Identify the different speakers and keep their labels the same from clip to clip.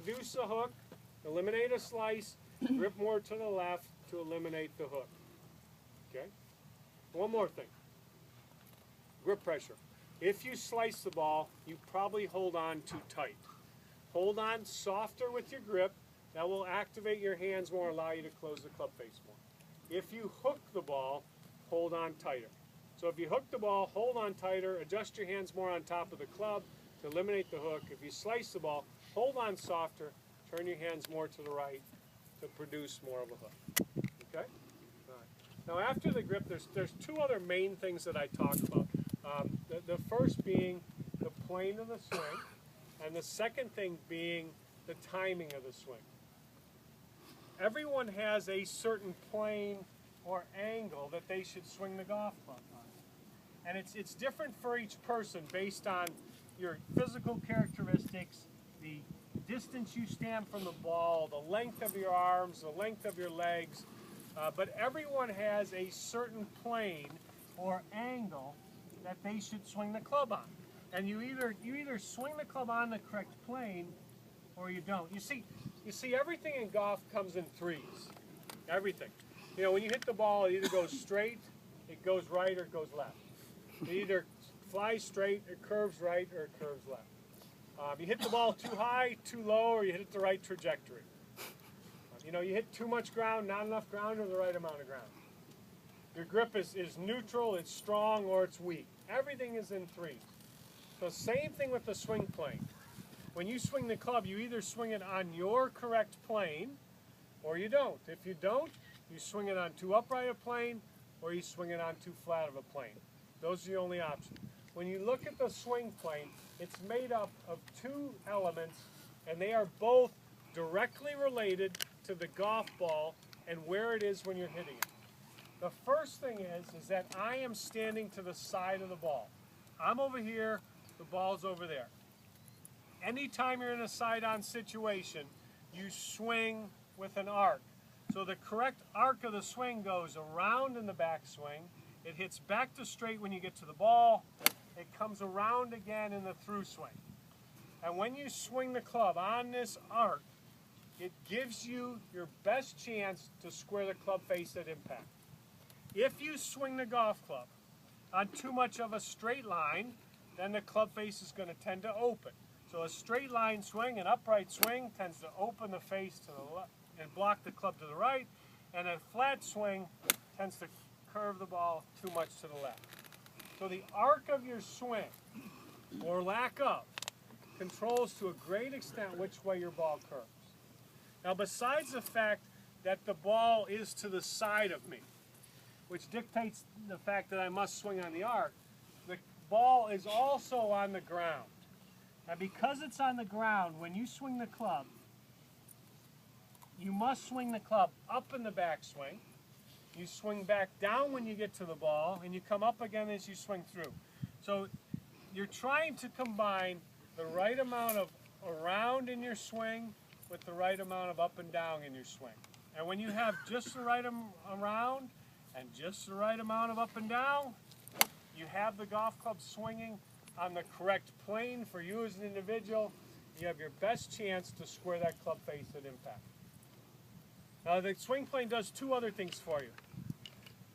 Speaker 1: reduce the hook, eliminate a slice, grip more to the left to eliminate the hook. Okay? One more thing. Grip pressure. If you slice the ball, you probably hold on too tight. Hold on softer with your grip. That will activate your hands more, allow you to close the club face more. If you hook the ball, hold on tighter. So if you hook the ball, hold on tighter, adjust your hands more on top of the club to eliminate the hook. If you slice the ball, hold on softer, turn your hands more to the right to produce more of a hook. Okay? All right. Now after the grip, there's two other main things that I talk about. The first being the plane of the swing, and the second thing being the timing of the swing. Everyone has a certain plane or angle that they should swing the golf club on. And it's different for each person based on your physical characteristics, the distance you stand from the ball, the length of your arms, the length of your legs. But everyone has a certain plane or angle that they should swing the club on. And you either swing the club on the correct plane or you don't. You see everything in golf comes in threes. Everything. You know, when you hit the ball, it either goes straight, it goes right, or it goes left. It either flies straight, it curves right, or it curves left. You hit the ball too high, too low, or you hit it the right trajectory. You know, you hit too much ground, not enough ground, or the right amount of ground. Your grip is neutral, it's strong, or it's weak. Everything is in threes. So same thing with the swing plane. When you swing the club, you either swing it on your correct plane, or you don't. If you don't, you swing it on too upright a plane, or you swing it on too flat of a plane. Those are the only options. When you look at the swing plane, it's made up of two elements, and they are both directly related to the golf ball and where it is when you're hitting it. The first thing is that I am standing to the side of the ball. I'm over here, the ball's over there. Anytime you're in a side-on situation, you swing with an arc. So the correct arc of the swing goes around in the backswing. It hits back to straight when you get to the ball. It comes around again in the through swing. And when you swing the club on this arc, it gives you your best chance to square the club face at impact. If you swing the golf club on too much of a straight line, then the club face is going to tend to open. So a straight line swing, an upright swing, tends to open the face to the left and block the club to the right, and a flat swing tends to curve the ball too much to the left. So the arc of your swing, or lack of, controls to a great extent which way your ball curves. Now besides the fact that the ball is to the side of me, which dictates the fact that I must swing on the arc, the ball is also on the ground. Now because it's on the ground, when you swing the club, you must swing the club up in the backswing. You swing back down when you get to the ball, and you come up again as you swing through. So you're trying to combine the right amount of around in your swing with the right amount of up and down in your swing. And when you have just the right around and just the right amount of up and down, you have the golf club swinging on the correct plane for you as an individual. You have your best chance to square that club face at impact. Now the swing plane does two other things for you.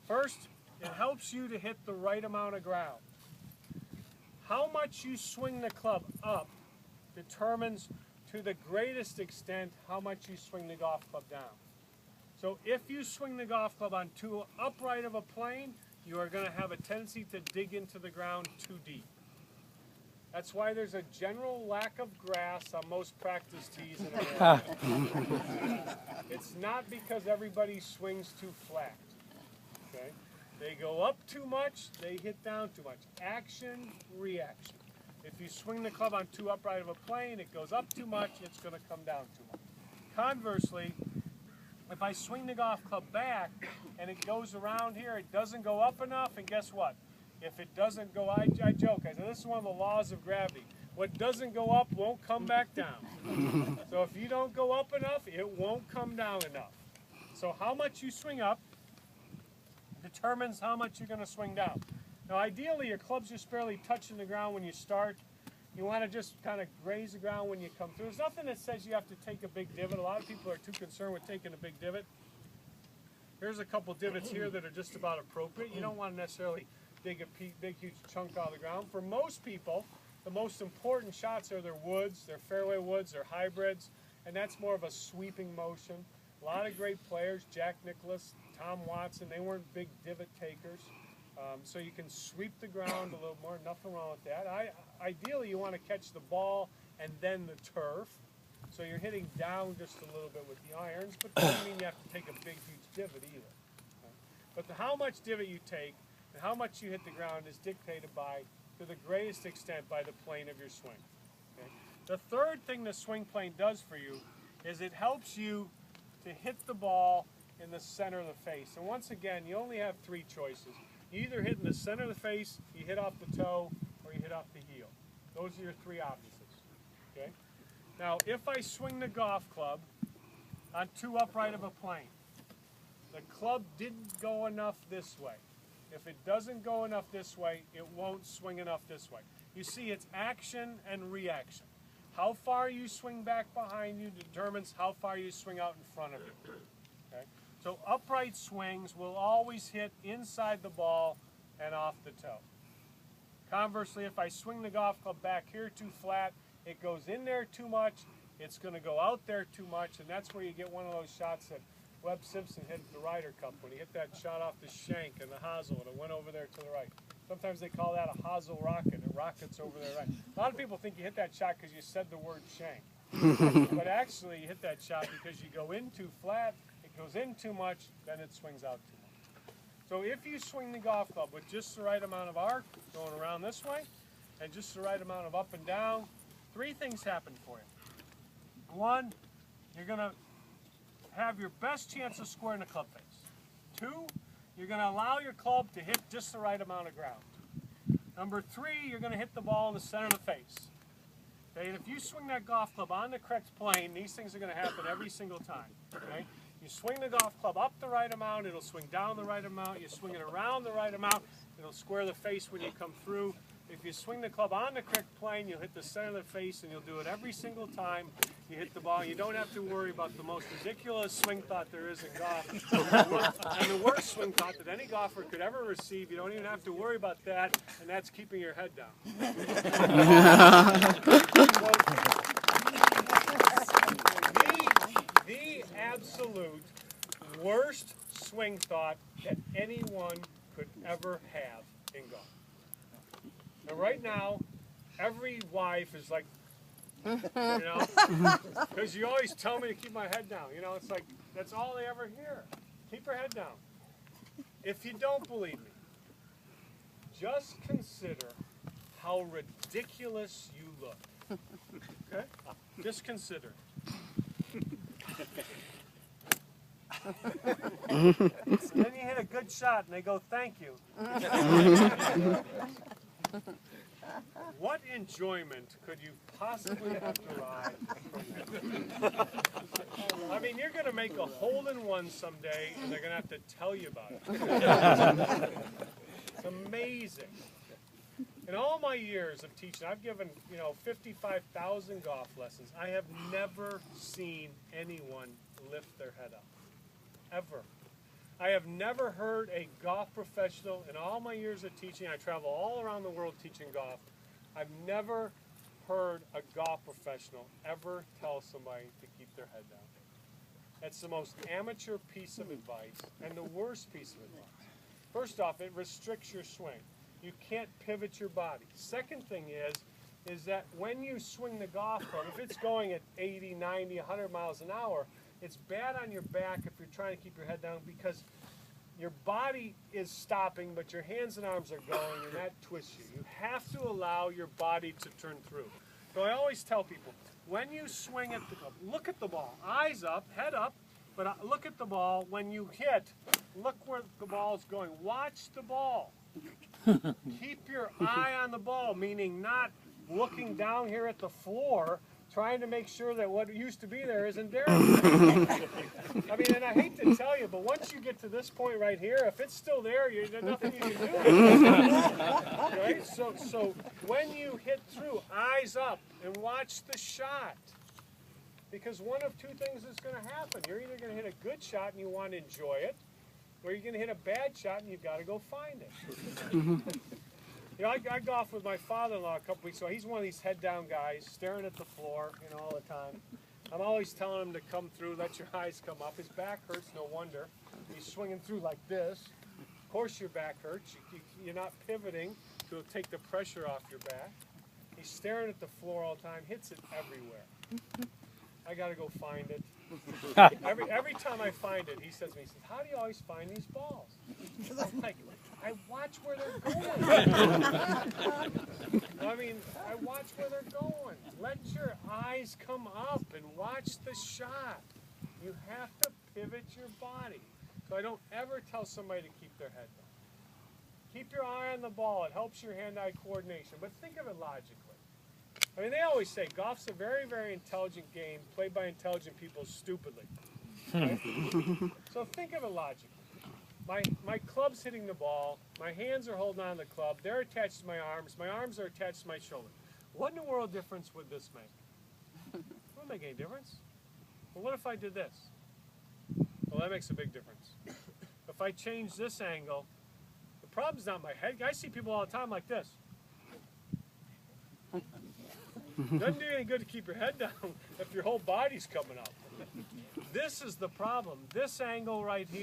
Speaker 1: First, it helps you to hit the right amount of ground. How much you swing the club up determines to the greatest extent how much you swing the golf club down. So if you swing the golf club on too upright of a plane, you are going to have a tendency to dig into the ground too deep. That's why there's a general lack of grass on most practice tees in America. It's not because everybody swings too flat. Okay? They go up too much, they hit down too much. Action, reaction. If you swing the club on too upright of a plane, it goes up too much, it's going to come down too much. Conversely, if I swing the golf club back and it goes around here, it doesn't go up enough, and guess what? If it doesn't go, I joke, I say this is one of the laws of gravity. What doesn't go up won't come back down. So if you don't go up enough, it won't come down enough. So how much you swing up determines how much you're going to swing down. Now ideally your club's just barely touching the ground when you start. You want to just kind of graze the ground when you come through. There's nothing that says you have to take a big divot. A lot of people are too concerned with taking a big divot. Here's a couple divots here that are just about appropriate. You don't want to necessarily dig a big, huge chunk out of the ground. For most people, the most important shots are their woods, their fairway woods, their hybrids, and that's more of a sweeping motion. A lot of great players, Jack Nicklaus, Tom Watson, they weren't big divot takers. So you can sweep the ground a little more, nothing wrong with that. Ideally, you want to catch the ball and then the turf. So you're hitting down just a little bit with the irons, but that doesn't mean you have to take a big, huge divot either. But how much divot you take and how much you hit the ground is dictated by, to the greatest extent, by the plane of your swing. Okay? The third thing the swing plane does for you is it helps you to hit the ball in the center of the face. And once again, you only have three choices. You either hit in the center of the face, you hit off the toe, or you hit off the heel. Those are your three options. Okay? Now, if I swing the golf club on too upright of a plane, the club didn't go enough this way. If it doesn't go enough this way, it won't swing enough this way. You see, it's action and reaction. How far you swing back behind you determines how far you swing out in front of you. Okay? So upright swings will always hit inside the ball and off the toe. Conversely, if I swing the golf club back here too flat, it goes in there too much, it's going to go out there too much, and that's where you get one of those shots that Webb Simpson hit at the Ryder Cup when he hit that shot off the shank and the hosel and it went over there to the right. Sometimes they call that a hosel rocket. It rockets over there right. A lot of people think you hit that shot because you said the word shank. But actually you hit that shot because you go in too flat, it goes in too much, then it swings out too much. So if you swing the golf club with just the right amount of arc going around this way and just the right amount of up and down, three things happen for you. One, you're going to have your best chance of squaring the club face. Two, you're going to allow your club to hit just the right amount of ground. Number three, you're going to hit the ball in the center of the face. Okay, and if you swing that golf club on the correct plane, these things are going to happen every single time. Okay? You swing the golf club up the right amount, it'll swing down the right amount. You swing it around the right amount, it'll square the face when you come through. If you swing the club on the correct plane, you'll hit the center of the face, and you'll do it every single time you hit the ball. You don't have to worry about the most ridiculous swing thought there is in golf. And the worst swing thought that any golfer could ever receive, you don't even have to worry about that, and that's keeping your head down. The absolute worst swing thought that anyone could ever have in golf. And right now, every wife is like, you know, because you always tell me to keep my head down. You know, it's like, that's all they ever hear. Keep your head down. If you don't believe me, just consider how ridiculous you look. Okay? Just consider. And then you hit a good shot and they go, thank you. What enjoyment could you possibly have derived from that? I mean, you're going to make a hole-in-one someday, and they're going to have to tell you about it. It's amazing. In all my years of teaching, I've given, 55,000 golf lessons. I have never seen anyone lift their head up, ever. I have never heard a golf professional in all my years of teaching. I travel all around the world teaching golf. I've never heard a golf professional ever tell somebody to keep their head down. That's the most amateur piece of advice and the worst piece of advice. First off, it restricts your swing. You can't pivot your body. Second thing is that when you swing the golf club, if it's going at 80, 90, 100 miles an hour, it's bad on your back if you're trying to keep your head down because your body is stopping, but your hands and arms are going, and that twists you. You have to allow your body to turn through. So I always tell people, when you swing at the club, look at the ball. Eyes up, head up, but look at the ball. When you hit, look where the ball is going. Watch the ball. Keep your eye on the ball, meaning not looking down here at the floor, trying to make sure that what used to be there isn't there anymore. I mean, and I hate to tell you, but once you get to this point right here, if it's still there, there's nothing you can do. Right? So when you hit through, eyes up and watch the shot. Because one of two things is going to happen. You're either going to hit a good shot and you want to enjoy it, or you're going to hit a bad shot and you've got to go find it. You know, I golfed with my father-in-law a couple weeks ago. He's one of these head-down guys, staring at the floor, you know, all the time. I'm always telling him to come through, let your eyes come up. His back hurts, no wonder. He's swinging through like this. Of course your back hurts. You're not pivoting to take the pressure off your back. He's staring at the floor all the time, hits it everywhere. I got to go find it. Every time I find it, he says to me, how do you always find these balls? I'm like, I watch where they're going. I mean, I watch where they're going. Let your eyes come up and watch the shot. You have to pivot your body. So I don't ever tell somebody to keep their head down. Keep your eye on the ball. It helps your hand-eye coordination. But think of it logically. I mean, they always say golf's a very, very intelligent game played by intelligent people stupidly. Right? So think of it logically. My club's hitting the ball. My hands are holding on to the club. They're attached to my arms. My arms are attached to my shoulder. What in the world difference would this make? It wouldn't make any difference. Well, what if I did this? Well, that makes a big difference. If I change this angle, the problem's not my head. I see people all the time like this. Doesn't do any good to keep your head down if your whole body's coming up. This is the problem. This angle right here.